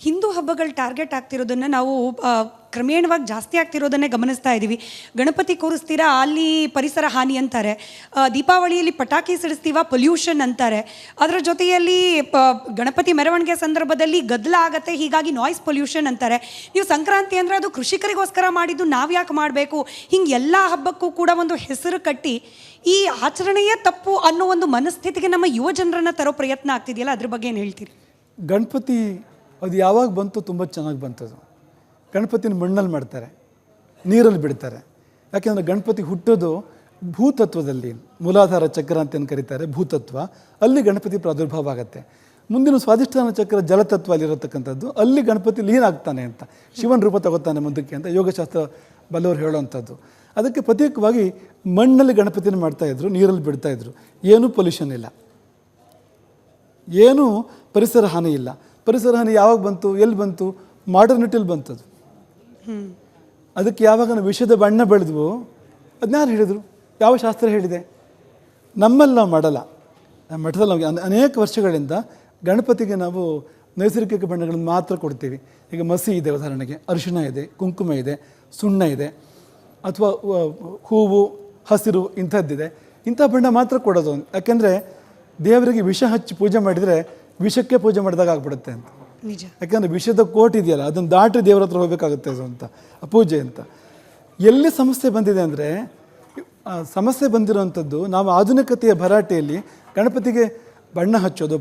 ಹಿಂದೂ ಹಬ್ಬಗಳು ಟಾರ್ಗೆಟ್ ಆಗ್ತಿರೋದನ್ನು ನಾವು ಕ್ರಮೇಣವಾಗಿ ಜಾಸ್ತಿ ಆಗ್ತಿರೋದನ್ನೇ ಗಮನಿಸ್ತಾ ಇದ್ದೀವಿ. ಗಣಪತಿ ಕೂರಿಸ್ತೀರಾ, ಅಲ್ಲಿ ಪರಿಸರ ಹಾನಿ ಅಂತಾರೆ. ದೀಪಾವಳಿಯಲ್ಲಿ ಪಟಾಕಿ ಸಿಡಿಸ್ತೀವ, ಪೊಲ್ಯೂಷನ್ ಅಂತಾರೆ. ಅದರ ಜೊತೆಯಲ್ಲಿ ಗಣಪತಿ ಮೆರವಣಿಗೆ ಸಂದರ್ಭದಲ್ಲಿ ಗದ್ದಲ ಆಗತ್ತೆ, ಹೀಗಾಗಿ ನಾಯ್ಸ್ ಪೊಲ್ಯೂಷನ್ ಅಂತಾರೆ. ನೀವು ಸಂಕ್ರಾಂತಿ ಅಂದರೆ ಅದು ಕೃಷಿಕರಿಗೋಸ್ಕರ ಮಾಡಿದ್ದು, ನಾವು ಯಾಕೆ ಮಾಡಬೇಕು? ಹಿಂಗೆ ಎಲ್ಲ ಹಬ್ಬಕ್ಕೂ ಕೂಡ ಒಂದು ಹೆಸರು ಕಟ್ಟಿ ಈ ಆಚರಣೆಯೇ ತಪ್ಪು ಅನ್ನೋ ಒಂದು ಮನಸ್ಥಿತಿಗೆ ನಮ್ಮ ಯುವ ಜನರನ್ನು ತರೋ ಪ್ರಯತ್ನ ಆಗ್ತಿದೆಯಲ್ಲ, ಅದ್ರ ಬಗ್ಗೆ ಏನು ಹೇಳ್ತೀರಿ? ಗಣಪತಿ ಅದು ಯಾವಾಗ ಬಂತು, ತುಂಬ ಚೆನ್ನಾಗಿ ಬಂತದು. ಗಣಪತಿನ ಮಣ್ಣಲ್ಲಿ ಮಾಡ್ತಾರೆ, ನೀರಲ್ಲಿ ಬಿಡ್ತಾರೆ. ಯಾಕೆಂದರೆ ಗಣಪತಿ ಹುಟ್ಟೋದು ಭೂತತ್ವದಲ್ಲಿ, ಮೂಲಾಧಾರ ಚಕ್ರ ಅಂತ ಏನು ಕರೀತಾರೆ, ಭೂತತ್ವ, ಅಲ್ಲಿ ಗಣಪತಿ ಪ್ರಾದುರ್ಭಾವ ಆಗುತ್ತೆ. ಮುಂದಿನ ಸ್ವಾಧಿಷ್ಠಾನ ಚಕ್ರ ಜಲತತ್ವ ಅಲ್ಲಿರತಕ್ಕಂಥದ್ದು, ಅಲ್ಲಿ ಗಣಪತಿ ಲೀನ ಆಗ್ತಾನೆ ಅಂತ, ಶಿವನ ರೂಪ ತಗೋತಾನೆ ಮುಂದಕ್ಕೆ ಅಂತ ಯೋಗಶಾಸ್ತ್ರ ಬಲ್ಲವರು ಹೇಳೋವಂಥದ್ದು. ಅದಕ್ಕೆ ಪ್ರತ್ಯೇಕವಾಗಿ ಮಣ್ಣಲ್ಲಿ ಗಣಪತಿನ ಮಾಡ್ತಾಯಿದ್ರು, ನೀರಲ್ಲಿ ಬಿಡ್ತಾಯಿದ್ರು. ಏನೂ ಪೊಲ್ಯೂಷನ್ ಇಲ್ಲ, ಏನೂ ಪರಿಸರ ಹಾನಿ ಇಲ್ಲ. ಪರಿಸರ ಹಾನಿ ಯಾವಾಗ ಬಂತು, ಎಲ್ಲಿ ಬಂತು? ಮಾಡರ್ನಿಟಿಲಿ ಬಂತದು. ಅದಕ್ಕೆ ಯಾವಾಗ ನಾವು ವಿಷದ ಬಣ್ಣ ಬೆಳೆದ್ವು, ಅದನ್ನ ಯಾರು ಹೇಳಿದರು? ಯಾವ ಶಾಸ್ತ್ರ ಹೇಳಿದೆ? ನಮ್ಮಲ್ಲಿ ನಾವು ಮಾಡಲ್ಲ. ನಮ್ಮ ಮಠದಲ್ಲಿ ನಾವು ಅನೇಕ ವರ್ಷಗಳಿಂದ ಗಣಪತಿಗೆ ನಾವು ನೈಸರ್ಗಿಕ ಬಣ್ಣಗಳನ್ನು ಮಾತ್ರ ಕೊಡ್ತೀವಿ. ಈಗ ಮಸಿ ಇದೆ, ಉದಾಹರಣೆಗೆ ಅರಿಶಿಣ ಇದೆ, ಕುಂಕುಮ ಇದೆ, ಸುಣ್ಣ ಇದೆ, ಅಥವಾ ಹೂವು, ಹಸಿರು ಇಂಥದ್ದಿದೆ. ಇಂಥ ಬಣ್ಣ ಮಾತ್ರ ಕೊಡೋದು. ಯಾಕೆಂದರೆ ದೇವರಿಗೆ ವಿಷ ಹಚ್ಚಿ ಪೂಜೆ ಮಾಡಿದರೆ ವಿಷಕ್ಕೆ ಪೂಜೆ ಮಾಡಿದಾಗ ಆಗ್ಬಿಡುತ್ತೆ ಅಂತ. ನಿಜ. ಯಾಕಂದರೆ ವಿಷದ ಕೋಟ್ ಇದೆಯಲ್ಲ, ಅದನ್ನು ದಾಟಿ ದೇವ್ರ ಹತ್ರ ಹೋಗಬೇಕಾಗುತ್ತೆ ಅದು ಅಂತ, ಪೂಜೆ ಅಂತ. ಎಲ್ಲಿ ಸಮಸ್ಯೆ ಬಂದಿದೆ ಅಂದರೆ, ಸಮಸ್ಯೆ ಬಂದಿರೋವಂಥದ್ದು ನಾವು ಆಧುನಿಕತೆಯ ಭರಾಟೆಯಲ್ಲಿ ಗಣಪತಿಗೆ ಬಣ್ಣ ಹಚ್ಚೋದು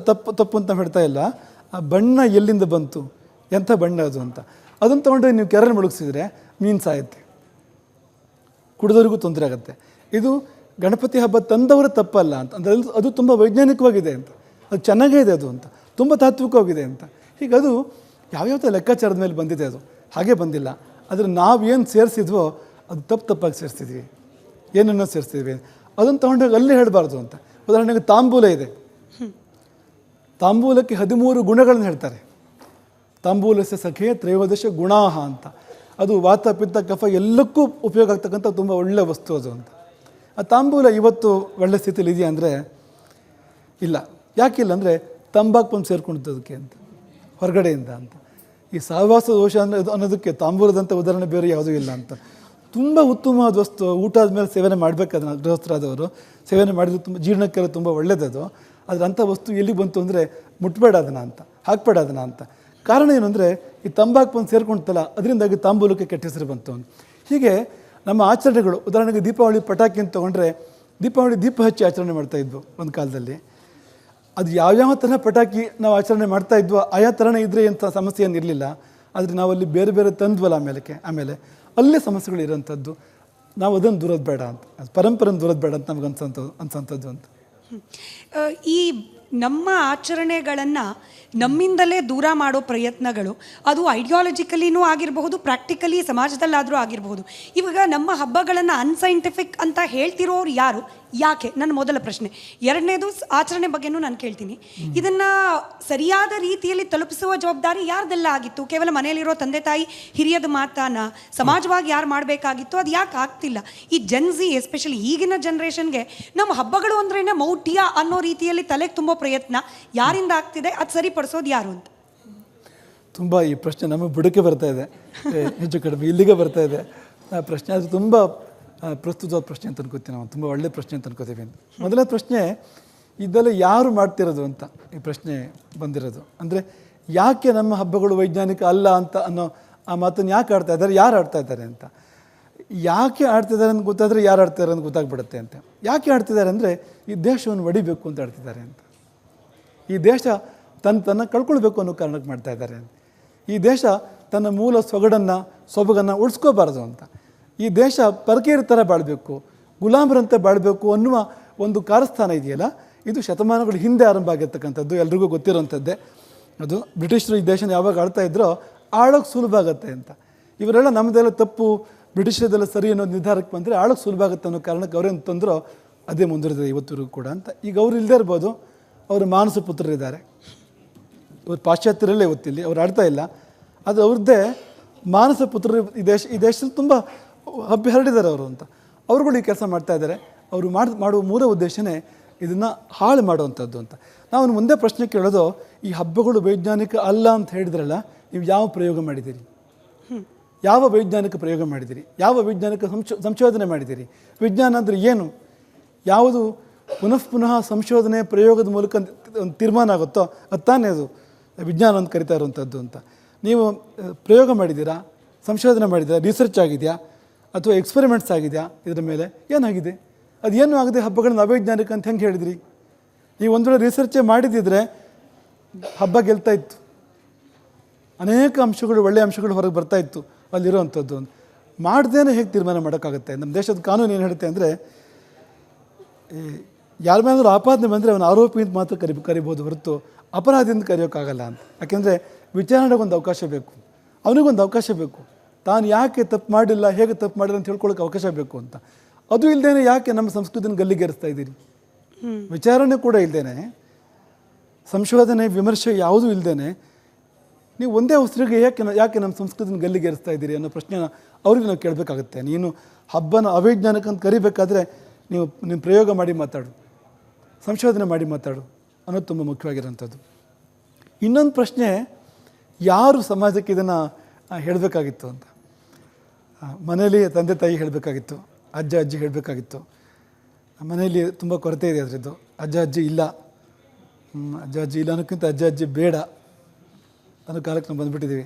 ತಪ್ಪು ಅಂತ ಹೇಳ್ತಾ ಇಲ್ಲ. ಆ ಬಣ್ಣ ಎಲ್ಲಿಂದ ಬಂತು, ಎಂಥ ಬಣ್ಣ ಅದು ಅಂತ. ಅದನ್ನು ತೊಗೊಂಡ್ರೆ ನೀವು ಕೆರೆಯಲ್ಲಿ ಮುಳುಗಿಸಿದ್ರೆ ಮೀನು ಸಾಯುತ್ತೆ, ಕುಡಿದವ್ರಿಗೂ ತೊಂದರೆ ಆಗುತ್ತೆ. ಇದು ಗಣಪತಿ ಹಬ್ಬ ತಂದವರ ತಪ್ಪಲ್ಲ ಅಂತ ಅಂದರೆ ಅದು ತುಂಬ ವೈಜ್ಞಾನಿಕವಾಗಿದೆ ಅಂತ, ಅದು ಚೆನ್ನಾಗೇ ಇದೆ ಅದು ಅಂತ, ತುಂಬ ತಾತ್ವಿಕವಾಗಿದೆ ಅಂತ. ಹೀಗೆ ಅದು ಯಾವ್ಯಾವ ಲೆಕ್ಕಾಚಾರದ ಮೇಲೆ ಬಂದಿದೆ, ಅದು ಹಾಗೆ ಬಂದಿಲ್ಲ. ಆದರೆ ನಾವೇನು ಸೇರಿಸಿದ್ವೋ ಅದು ತಪ್ಪಾಗಿ ಸೇರಿಸ್ತಿದ್ವಿ, ಏನನ್ನೋ ಸೇರಿಸ್ತಿದ್ವಿ. ಅದನ್ನು ತೊಗೊಂಡಾಗ ಅಲ್ಲೇ ಹೇಳಬಾರ್ದು ಅಂತ. ಉದಾಹರಣೆಗೆ ತಾಂಬೂಲ ಇದೆ, ತಾಂಬೂಲಕ್ಕೆ 13 ಗುಣಗಳನ್ನು ಹೇಳ್ತಾರೆ. ತಾಂಬೂಲಸ್ಯ ಸಖೇ ತ್ರಯೋದಶ ಗುಣಾಹ ಅಂತ. ಅದು ವಾತ ಪಿತ್ತ ಕಫ ಎಲ್ಲಕ್ಕೂ ಉಪಯೋಗ ಆಗ್ತಕ್ಕಂಥ ತುಂಬ ಒಳ್ಳೆಯ ವಸ್ತು ಅದು ಅಂತ. ಆ ತಾಂಬೂಲ ಇವತ್ತು ಒಳ್ಳೆ ಸ್ಥಿತಿಲಿ ಇದೆಯಾ ಅಂದರೆ ಇಲ್ಲ. ಯಾಕಿಲ್ಲ ಅಂದರೆ ತಂಬಾಕು ಬಂದು ಸೇರ್ಕೊಂಡಿದ್ದದಕ್ಕೆ ಅಂತ, ಹೊರಗಡೆಯಿಂದ ಅಂತ. ಈ ಸಹವಾಸ ದೋಷ ಅನ್ನೋದಕ್ಕೆ ತಾಂಬೂಲದಂಥ ಉದಾಹರಣೆ ಬೇರೆ ಯಾವುದೂ ಇಲ್ಲ ಅಂತ. ತುಂಬ ಉತ್ತಮವಾದ ವಸ್ತು. ಊಟ ಆದಮೇಲೆ ಸೇವನೆ ಮಾಡಬೇಕಾದ್ರೆ ಗೃಹಸ್ಥರಾದವರು ಸೇವನೆ ಮಾಡಿದ್ರೆ ತುಂಬ ಜೀರ್ಣಕ್ಕೆಲ್ಲ ತುಂಬ ಒಳ್ಳೆಯದದು. ಆದರೆ ಅಂಥ ವಸ್ತು ಎಲ್ಲಿಗೆ ಬಂತು ಅಂದರೆ ಮುಟ್ಬೇಡ ಅದನ್ನು ಅಂತ, ಹಾಕ್ಬೇಡ ಅದನ್ನು ಅಂತ. ಕಾರಣ ಏನು ಅಂದರೆ ಈ ತಂಬಾಕು ಬಂದು ಸೇರ್ಕೊಂತಲ್ಲ, ಅದರಿಂದಾಗಿ ತಾಂಬೂಲಕ್ಕೆ ಕೆಟ್ಟ ಹೆಸರು ಬಂತು. ಹೀಗೆ ನಮ್ಮ ಆಚರಣೆಗಳು, ಉದಾಹರಣೆಗೆ ದೀಪಾವಳಿ ಪಟಾಕಿ ಅಂತ ತೊಗೊಂಡ್ರೆ, ದೀಪಾವಳಿ ದೀಪ ಹಚ್ಚಿ ಆಚರಣೆ ಮಾಡ್ತಾಯಿದ್ವು ಒಂದು ಕಾಲದಲ್ಲಿ. ಅದು ಯಾವ್ಯಾವ ಥರ ಪಟಾಕಿ ನಾವು ಆಚರಣೆ ಮಾಡ್ತಾಯಿದ್ವೋ ಆಯಾ ಥರನೇ ಇದ್ದರೆ ಅಂತ ಸಮಸ್ಯೆ ಏನಿರಲಿಲ್ಲ. ಆದರೆ ನಾವಲ್ಲಿ ಬೇರೆ ಬೇರೆ ತಂದ್ವಲ್ಲ, ಆಮೇಲೆ ಅಲ್ಲೇ ಸಮಸ್ಯೆಗಳು ಇರೋಂಥದ್ದು. ನಾವು ಅದನ್ನು ದೂರೋದು ಬೇಡ ಅಂತ, ಪರಂಪರೆಯನ್ನು ದೂರೋದು ಬೇಡ ಅಂತ ನಮ್ಗೆ ಅನ್ಸೋಂಥದ್ದು ಅಂತ. ಈ ನಮ್ಮ ಆಚರಣೆಗಳನ್ನು ನಮ್ಮಿಂದಲೇ ದೂರ ಮಾಡೋ ಪ್ರಯತ್ನಗಳು, ಅದು ಐಡಿಯಾಲಜಿಕಲಿನೂ ಆಗಿರಬಹುದು, ಪ್ರಾಕ್ಟಿಕಲಿ ಸಮಾಜದಲ್ಲಾದರೂ ಆಗಿರಬಹುದು. ಇವಾಗ ನಮ್ಮ ಹಬ್ಬಗಳನ್ನು ಅನ್ಸೈಂಟಿಫಿಕ್ ಅಂತ ಹೇಳ್ತಿರೋರು ಯಾರು, ಯಾಕೆ? ನನ್ನ ಮೊದಲ ಪ್ರಶ್ನೆ. ಎರಡನೇದು, ಆಚರಣೆ ಬಗ್ಗೆನೂ ನಾನು ಕೇಳ್ತೀನಿ. ಇದನ್ನು ಸರಿಯಾದ ರೀತಿಯಲ್ಲಿ ತಲುಪಿಸುವ ಜವಾಬ್ದಾರಿ ಯಾರ್ದೆಲ್ಲ ಆಗಿತ್ತು? ಕೇವಲ ಮನೆಯಲ್ಲಿರೋ ತಂದೆ ತಾಯಿ ಹಿರಿಯದ ಮಾತಾನ ಸಮಾಜವಾಗಿ ಯಾರು ಮಾಡಬೇಕಾಗಿತ್ತು, ಅದು ಯಾಕೆ ಆಗ್ತಿಲ್ಲ? ಈ ಜೆನ್ಸಿ ಎಸ್ಪೆಷಲಿ ಈಗಿನ ಜನ್ರೇಷನ್ಗೆ ನಮ್ಮ ಹಬ್ಬಗಳು ಅಂದ್ರೇ ಮೌಢ್ಯ ಅನ್ನೋ ರೀತಿಯಲ್ಲಿ ತಲೆಗೆ ತುಂಬೋ ಪ್ರಯತ್ನ ಯಾರಿಂದ ಆಗ್ತಿದೆ, ಅದು ಸರಿಪಡಿಸೋದು ಯಾರು ಅಂತ? ತುಂಬ ಈ ಪ್ರಶ್ನೆ ನಮಗೆ ಬುಡಕ್ಕೆ ಬರ್ತಾ ಇದೆ, ಹೆಚ್ಚು ಕಡಿಮೆ ಇಲ್ಲಿಗೆ ಬರ್ತಾ ಇದೆ ಆ ಪ್ರಶ್ನೆ. ಅದು ತುಂಬ ಪ್ರಸ್ತುತವಾದ ಪ್ರಶ್ನೆ ಅಂತ ಅನ್ಕೋತೀವಿ ನಾವು, ತುಂಬ ಒಳ್ಳೆಯ ಪ್ರಶ್ನೆ ಅಂತ ಅನ್ಕೋತೀವಿ. ಮೊದಲ ಪ್ರಶ್ನೆ, ಇದೆಲ್ಲ ಯಾರು ಮಾಡ್ತಿರೋದು ಅಂತ ಈ ಪ್ರಶ್ನೆ ಬಂದಿರೋದು. ಅಂದರೆ ಯಾಕೆ ನಮ್ಮ ಹಬ್ಬಗಳು ವೈಜ್ಞಾನಿಕ ಅಲ್ಲ ಅಂತ ಅನ್ನೋ ಆ ಮಾತನ್ನು ಯಾಕೆ ಆಡ್ತಾ ಇದ್ದಾರೆ, ಯಾರು ಆಡ್ತಾ ಇದ್ದಾರೆ ಅಂತ. ಯಾಕೆ ಆಡ್ತಿದ್ದಾರೆ ಅಂತ ಗೊತ್ತಾದರೆ ಯಾರು ಆಡ್ತಿದ್ದಾರೆ ಅಂತ ಗೊತ್ತಾಗ್ಬಿಡುತ್ತೆ ಅಂತ. ಯಾಕೆ ಆಡ್ತಿದ್ದಾರೆ ಅಂದರೆ ಈ ದೇಶವನ್ನು ಒಡಿಬೇಕು ಅಂತ ಆಡ್ತಿದ್ದಾರೆ ಅಂತ. ಈ ದೇಶ ತನ್ನ ಕಳ್ಕೊಳ್ಬೇಕು ಅನ್ನೋ ಕಾರಣಕ್ಕೆ ಮಾಡ್ತಾ ಇದ್ದಾರೆ. ಈ ದೇಶ ತನ್ನ ಮೂಲ ಸೊಬಗನ್ನು ಉಳಿಸ್ಕೋಬಾರ್ದು ಅಂತ. ಈ ದೇಶ ಪರಕೇರಿ ಥರ ಬಾಳಬೇಕು, ಗುಲಾಮರಂತೆ ಬಾಳಬೇಕು ಅನ್ನುವ ಒಂದು ಕಾರಸ್ಥಾನ ಇದೆಯಲ್ಲ, ಇದು ಶತಮಾನಗಳ ಹಿಂದೆ ಆರಂಭ ಆಗಿರ್ತಕ್ಕಂಥದ್ದು, ಎಲ್ರಿಗೂ ಗೊತ್ತಿರೋಂಥದ್ದೇ. ಅದು ಬ್ರಿಟಿಷರು ಈ ದೇಶನ ಯಾವಾಗ ಆಳ್ತಾ ಇದ್ರೋ ಆಳೋಕ್ಕೆ ಸುಲಭ ಆಗುತ್ತೆ ಅಂತ. ಇವರೆಲ್ಲ ನಮ್ಮದೆಲ್ಲ ತಪ್ಪು, ಬ್ರಿಟಿಷರದೆಲ್ಲ ಸರಿ ಅನ್ನೋ ನಿರ್ಧಾರಕ್ಕೆ ಬಂದರೆ ಆಳೋಕ್ಕೆ ಸುಲಭ ಆಗುತ್ತೆ ಅನ್ನೋ ಕಾರಣಕ್ಕೆ ಅವ್ರೇನು ತಂದರೂ ಅದೇ ಮುಂದುವರೆದಿದೆ ಇವತ್ತಿಗೂ ಕೂಡ ಅಂತ. ಈಗ ಅವ್ರು ಇಲ್ಲದೇ ಇರ್ಬೋದು, ಅವರು ಮಾನಸ ಪುತ್ರರಿದ್ದಾರೆ, ಇವರು ಪಾಶ್ಚಾತ್ಯರಲ್ಲೇ ಇವತ್ತಿಲ್ಲಿ ಅವ್ರು ಆಡ್ತಾ ಇಲ್ಲ. ಅದು ಅವ್ರದ್ದೇ ಮಾನಸ ಪುತ್ರರು ಈ ದೇಶದಲ್ಲಿ ತುಂಬ ಹರಡಿದ್ದಾರೆ ಅವರು ಅಂತ. ಅವರುಗಳು ಈ ಕೆಲಸ ಮಾಡ್ತಾ ಇದ್ದಾರೆ. ಅವರು ಮಾಡುವ ಮೂಲ ಉದ್ದೇಶನೇ ಇದನ್ನು ಹಾಳು ಮಾಡುವಂಥದ್ದು ಅಂತ. ನಾವು ಮುಂದೆ ಪ್ರಶ್ನೆ ಕೇಳೋದು, ಈ ಹಬ್ಬಗಳು ವೈಜ್ಞಾನಿಕ ಅಲ್ಲ ಅಂತ ಹೇಳಿದ್ರಲ್ಲ, ನೀವು ಯಾವ ಪ್ರಯೋಗ ಮಾಡಿದ್ದೀರಿ? ಯಾವ ವೈಜ್ಞಾನಿಕ ಪ್ರಯೋಗ ಮಾಡಿದ್ದೀರಿ? ಯಾವ ವೈಜ್ಞಾನಿಕ ಸಂಶೋಧನೆ ಮಾಡಿದ್ದೀರಿ? ವಿಜ್ಞಾನ ಅಂದರೆ ಏನು? ಯಾವುದು ಪುನಃ ಸಂಶೋಧನೆ ಪ್ರಯೋಗದ ಮೂಲಕ ಒಂದು ತೀರ್ಮಾನ ಆಗುತ್ತೋ ಅದು ತಾನೇ ಅದು ವಿಜ್ಞಾನ ಅಂತ ಕರಿತಾ ಇರುವಂಥದ್ದು ಅಂತ. ನೀವು ಪ್ರಯೋಗ ಮಾಡಿದ್ದೀರಾ? ಸಂಶೋಧನೆ ಮಾಡಿದ್ದೀರಾ? ರಿಸರ್ಚ್ ಆಗಿದೆಯಾ ಅಥವಾ ಎಕ್ಸ್ಪೆರಿಮೆಂಟ್ಸ್ ಆಗಿದೆಯಾ? ಇದರ ಮೇಲೆ ಏನಾಗಿದೆ? ಅದೇನು ಆಗದೆ ಹಬ್ಬಗಳನ್ನ ಅವೈಜ್ಞಾನಿಕ ಅಂತ ಹೆಂಗೆ ಹೇಳಿದ್ರಿ? ನೀವು ಒಂದು ವೇಳೆ ರಿಸರ್ಚೇ ಮಾಡಿದ್ದಿದ್ರೆ ಹಬ್ಬ ಗೆಲ್ತಾ ಇತ್ತು, ಅನೇಕ ಅಂಶಗಳು, ಒಳ್ಳೆಯ ಅಂಶಗಳು ಹೊರಗೆ ಬರ್ತಾ ಇತ್ತು ಅಲ್ಲಿರೋವಂಥದ್ದು. ಮಾಡ್ದೇನೆ ಹೇಗೆ ತೀರ್ಮಾನ ಮಾಡೋಕ್ಕಾಗುತ್ತೆ? ನಮ್ಮ ದೇಶದ ಕಾನೂನು ಏನು ಹೇಳುತ್ತೆ ಅಂದರೆ, ಯಾರ ಮೇಲಾದರೂ ಆಪಾದನೆ ಬಂದರೆ ಅವನು ಆರೋಪಿ ಅಂತ ಮಾತ್ರ ಕರಿಬೋದು ಹೊರತು ಅಪರಾಧಿಯಿಂದ ಕರೆಯೋಕ್ಕಾಗಲ್ಲ ಅಂತ. ಯಾಕೆಂದರೆ ವಿಚಾರಣೆಗೊಂದು ಅವಕಾಶ ಬೇಕು, ಅವನಿಗೊಂದು ಅವಕಾಶ ಬೇಕು, ತಾನು ಯಾಕೆ ತಪ್ಪು ಮಾಡಿಲ್ಲ, ಹೇಗೆ ತಪ್ಪು ಮಾಡಿಲ್ಲ ಅಂತ ಹೇಳ್ಕೊಳ್ಳೋಕೆ ಅವಕಾಶ ಬೇಕು ಅಂತ. ಅದು ಇಲ್ಲದೇ ಯಾಕೆ ನಮ್ಮ ಸಂಸ್ಕೃತಿನ ಗಲ್ಲಿಗೇರಿಸ್ತಾ ಇದ್ದೀರಿ? ವಿಚಾರಣೆ ಕೂಡ ಇಲ್ಲದೇ, ಸಂಶೋಧನೆ ವಿಮರ್ಶೆ ಯಾವುದೂ ಇಲ್ಲದೇ ನೀವು ಒಂದೇ ಉಸಿರಿಗೆ ಯಾಕೆ ನಮ್ಮ ಸಂಸ್ಕೃತಿನ ಗಲ್ಲಿಗೇರಿಸ್ತಾ ಇದ್ದೀರಿ ಅನ್ನೋ ಪ್ರಶ್ನೆನ ಅವ್ರಿಗೆ ನಾವು ಕೇಳಬೇಕಾಗುತ್ತೆ. ನೀನು ಹಬ್ಬನ ಅವೈಜ್ಞಾನಿಕ ಅಂತ ಕರಿಬೇಕಾದ್ರೆ ನೀವು ಪ್ರಯೋಗ ಮಾಡಿ ಮಾತಾಡು, ಸಂಶೋಧನೆ ಮಾಡಿ ಮಾತಾಡು ಅನ್ನೋದು ತುಂಬ ಮುಖ್ಯವಾಗಿರೋಂಥದ್ದು. ಇನ್ನೊಂದು ಪ್ರಶ್ನೆ, ಯಾರು ಸಮಾಜಕ್ಕೆ ಇದನ್ನು ಹೇಳಬೇಕಾಗಿತ್ತು ಅಂತ. ಮನೆಯಲ್ಲಿ ತಂದೆ ತಾಯಿ ಹೇಳಬೇಕಾಗಿತ್ತು, ಅಜ್ಜ ಅಜ್ಜಿ ಹೇಳಬೇಕಾಗಿತ್ತು. ಮನೆಯಲ್ಲಿ ತುಂಬ ಕೊರತೆ ಇದೆ ಅದರದ್ದು. ಅಜ್ಜ ಅಜ್ಜಿ ಇಲ್ಲ ಅನ್ನೋಕ್ಕಿಂತ ಅಜ್ಜ ಅಜ್ಜಿ ಬೇಡ ಅನ್ನೋ ಕಾಲಕ್ಕೆ ನಾವು ಬಂದುಬಿಟ್ಟಿದ್ದೀವಿ.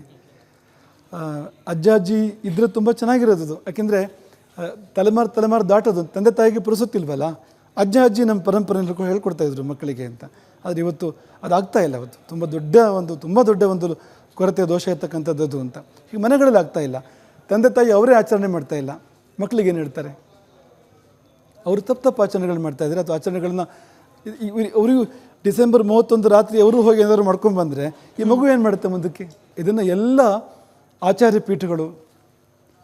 ಅಜ್ಜ ಅಜ್ಜಿ ಇದ್ದರೆ ತುಂಬ ಚೆನ್ನಾಗಿರೋದು. ಯಾಕೆಂದರೆ ತಲೆಮಾರು ದಾಟೋದು ತಂದೆ ತಾಯಿಗೆ ಪುರುಸುತ್ತಿಲ್ವಲ್ಲ. ಅಜ್ಜ ಅಜ್ಜಿ ನಮ್ಮ ಪರಂಪರೆಯನ್ನು ಹೇಳ್ಕೊಡ್ತಾಯಿದ್ರು ಮಕ್ಕಳಿಗೆ ಅಂತ. ಆದರೆ ಇವತ್ತು ಅದಾಗ್ತಾ ಇಲ್ಲ. ಅವತ್ತು ತುಂಬ ದೊಡ್ಡ ಒಂದು ಕೊರತೆ, ದೋಷ ಇರ್ತಕ್ಕಂಥದ್ದು ಅಂತ. ಈಗ ಮನೆಗಳಲ್ಲಿ ಆಗ್ತಾಯಿಲ್ಲ. ತಂದೆ ತಾಯಿ ಅವರೇ ಆಚರಣೆ ಮಾಡ್ತಾ ಇಲ್ಲ, ಮಕ್ಕಳಿಗೆ ಏನು ಹೇಳ್ತಾರೆ? ಅವರು ತಪ್ಪು ಆಚರಣೆಗಳು ಮಾಡ್ತಾಯಿದ್ದಾರೆ. ಅಥವಾ ಆಚರಣೆಗಳನ್ನ ಅವರಿಗೂ ಡಿಸೆಂಬರ್ 31 ರಾತ್ರಿ ಅವರು ಹೋಗಿ ಏನಾದರೂ ಮಾಡ್ಕೊಂಡು ಬಂದರೆ ಈ ಮಗು ಏನು ಮಾಡುತ್ತೆ ಮುಂದಕ್ಕೆ? ಇದನ್ನು ಎಲ್ಲ ಆಚಾರ್ಯ ಪೀಠಗಳು,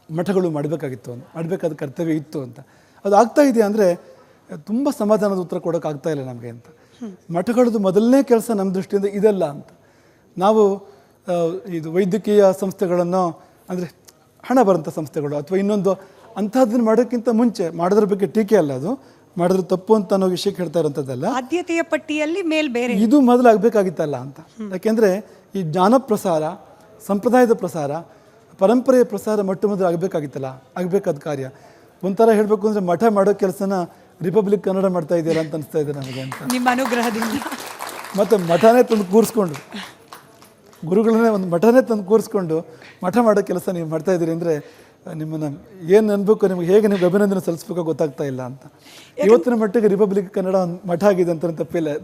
ಮಠಗಳು ಮಾಡಬೇಕಾದ ಕರ್ತವ್ಯ ಇತ್ತು ಅಂತ. ಅದು ಆಗ್ತಾ ಇದೆಯಾ ಅಂದರೆ ತುಂಬ ಸಮಾಧಾನದ ಉತ್ತರ ಕೊಡೋಕೆ ಆಗ್ತಾ ಇಲ್ಲ ನಮಗೆ ಅಂತ. ಮಠಗಳದ್ದು ಮೊದಲನೇ ಕೆಲಸ ನಮ್ಮ ದೃಷ್ಟಿಯಿಂದ ಇದೆಲ್ಲ ಅಂತ. ನಾವು ಇದು ವೈದ್ಯಕೀಯ ಸಂಸ್ಥೆಗಳನ್ನು, ಅಂದರೆ ಹಣ ಬರೋಂಥ ಸಂಸ್ಥೆಗಳು ಅಥವಾ ಇನ್ನೊಂದು ಅಂಥದ್ದನ್ನು ಮಾಡೋಕ್ಕಿಂತ ಮುಂಚೆ, ಮಾಡೋದ್ರ ಬಗ್ಗೆ ಟೀಕೆ ಅಲ್ಲ, ಅದು ಮಾಡಿದ್ರೆ ತಪ್ಪು ಅಂತ ಅನ್ನೋ ವಿಷಯಕ್ಕೆ ಹೇಳ್ತಾ ಇರೋಂಥದ್ದಲ್ಲ. ಆದ್ಯತೆಯ ಪಟ್ಟಿಯಲ್ಲಿ ಬೇರೆ ಇದು ಮೊದಲು ಆಗಬೇಕಾಗಿತ್ತಲ್ಲ ಅಂತ. ಯಾಕೆಂದರೆ ಈ ಜ್ಞಾನ ಪ್ರಸಾರ, ಸಂಪ್ರದಾಯದ ಪ್ರಸಾರ, ಪರಂಪರೆಯ ಪ್ರಸಾರ ಮೊದಲು ಆಗಬೇಕಾದ ಕಾರ್ಯ. ಒಂಥರ ಹೇಳಬೇಕು ಅಂದರೆ ಮಠ ಮಾಡೋ ಕೆಲಸನ ರಿಪಬ್ಲಿಕ್ ಕನ್ನಡ ಮಾಡ್ತಾ ಇದೆಯಲ್ಲ ಅಂತ ಅನಿಸ್ತಾ ಇದೆ ನಮಗೆ ಅಂತ. ನಿಮ್ಮ ಅನುಗ್ರಹದಿಂದ ಮತ್ತು ಮಠನೇ ತಂದು ಕೂರಿಸ್ಕೊಂಡು, ಗುರುಗಳನ್ನೇ ಒಂದು ಮಠನೇ ತಂದು ಕೂರಿಸ್ಕೊಂಡು ಮಠ ಮಾಡೋ ಕೆಲಸ ನೀವು ಮಾಡ್ತಾ ಇದ್ದೀರಿ ಅಂದರೆ ನಿಮ್ಮನ್ನು ಏನು ಅನ್ಬೇಕು, ನಿಮಗೆ ಹೇಗೆ ನಿಮ್ಗೆ ಅಭಿನಂದನೆ ಸಲ್ಲಿಸ್ಬೇಕೋ ಗೊತ್ತಾಗ್ತಾ ಇಲ್ಲ ಅಂತ. ಇವತ್ತಿನ ಮಟ್ಟಿಗೆ ರಿಪಬ್ಲಿಕ್ ಕನ್ನಡ ಒಂದು ಮಠ ಆಗಿದೆ ಅಂತ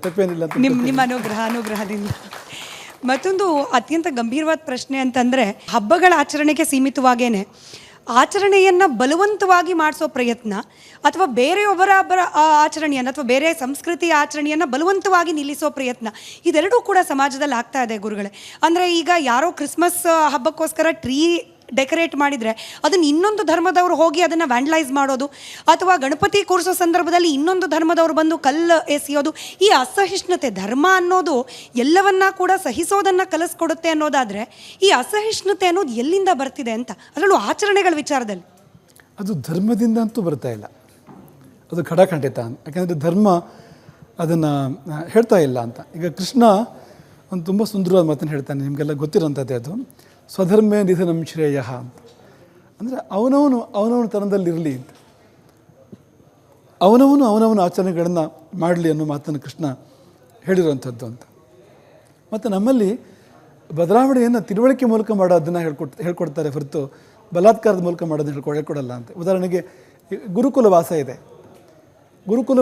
ತಪ್ಪೇನಿಲ್ಲ ಅಂತ ನಿಮ್ಮ ಅನುಗ್ರಹದಿಂದ. ಮತ್ತೊಂದು ಅತ್ಯಂತ ಗಂಭೀರವಾದ ಪ್ರಶ್ನೆ ಅಂತಂದರೆ, ಹಬ್ಬಗಳ ಆಚರಣೆಗೆ ಸೀಮಿತವಾಗೇನೆ ಆಚರಣೆಯನ್ನು ಬಲವಂತವಾಗಿ ಮಾಡಿಸೋ ಪ್ರಯತ್ನ ಅಥವಾ ಬೇರೆಯೊಬ್ಬರ ಆಚರಣೆಯನ್ನು ಅಥವಾ ಬೇರೆ ಸಂಸ್ಕೃತಿಯ ಆಚರಣೆಯನ್ನು ಬಲವಂತವಾಗಿ ನಿಲ್ಲಿಸೋ ಪ್ರಯತ್ನ, ಇದೆರಡೂ ಕೂಡ ಸಮಾಜದಲ್ಲಿ ಆಗ್ತಾ ಇದೆ ಗುರುಗಳೇ. ಅಂದರೆ ಈಗ ಯಾರೋ ಕ್ರಿಸ್ಮಸ್ ಹಬ್ಬಕ್ಕೋಸ್ಕರ ಟ್ರೀ ಡೆಕೋರೇಟ್ ಮಾಡಿದರೆ ಅದನ್ನು ಇನ್ನೊಂದು ಧರ್ಮದವರು ಹೋಗಿ ಅದನ್ನು ವ್ಯಾಂಡಲೈಸ್ ಮಾಡೋದು, ಅಥವಾ ಗಣಪತಿ ಕೂರಿಸೋ ಸಂದರ್ಭದಲ್ಲಿ ಇನ್ನೊಂದು ಧರ್ಮದವರು ಬಂದು ಕಲ್ಲು ಎಸೆಯೋದು. ಈ ಅಸಹಿಷ್ಣುತೆ, ಧರ್ಮ ಅನ್ನೋದು ಎಲ್ಲವನ್ನ ಕೂಡ ಸಹಿಸೋದನ್ನು ಕಲಿಸ್ಕೊಡುತ್ತೆ ಅನ್ನೋದಾದರೆ, ಈ ಅಸಹಿಷ್ಣುತೆ ಅನ್ನೋದು ಎಲ್ಲಿಂದ ಬರ್ತಿದೆ ಅಂತ, ಅದರಲ್ಲೂ ಆಚರಣೆಗಳ ವಿಚಾರದಲ್ಲಿ? ಅದು ಧರ್ಮದಿಂದ ಅಂತೂ ಬರ್ತಾ ಇಲ್ಲ, ಅದು ಖಡಾಖಂಡಿತ. ಯಾಕೆಂದರೆ ಧರ್ಮ ಅದನ್ನು ಹೇಳ್ತಾ ಇಲ್ಲ ಅಂತ. ಈಗ ಕೃಷ್ಣ ಒಂದು ತುಂಬ ಸುಂದರವಾದ ಮಾತನ್ನು ಹೇಳ್ತಾನೆ, ನಿಮಗೆಲ್ಲ ಗೊತ್ತಿರೋಂಥದ್ದೇ ಅದು. ಸ್ವಧರ್ಮೇ ನಿಧನಂ ಶ್ರೇಯ ಅಂತ. ಅಂದರೆ ಅವನವನು ತನದಲ್ಲಿರಲಿ ಅಂತ, ಅವನವನ ಆಚರಣೆಗಳನ್ನು ಮಾಡಲಿ ಅನ್ನೋ ಮಾತನ್ನು ಕೃಷ್ಣ ಹೇಳಿರುವಂಥದ್ದು ಅಂತ. ಮತ್ತು ನಮ್ಮಲ್ಲಿ ಬದಲಾವಣೆಯನ್ನು ತಿಳುವಳಿಕೆ ಮೂಲಕ ಮಾಡೋದನ್ನು ಹೇಳ್ಕೊಡ್ತಾರೆ ಹೊರತು ಬಲಾತ್ಕಾರದ ಮೂಲಕ ಮಾಡೋದನ್ನು ಹೇಳ್ಕೊಡಲ್ಲ ಅಂತ. ಉದಾಹರಣೆಗೆ ಗುರುಕುಲ ವಾಸ ಇದೆ. ಗುರುಕುಲ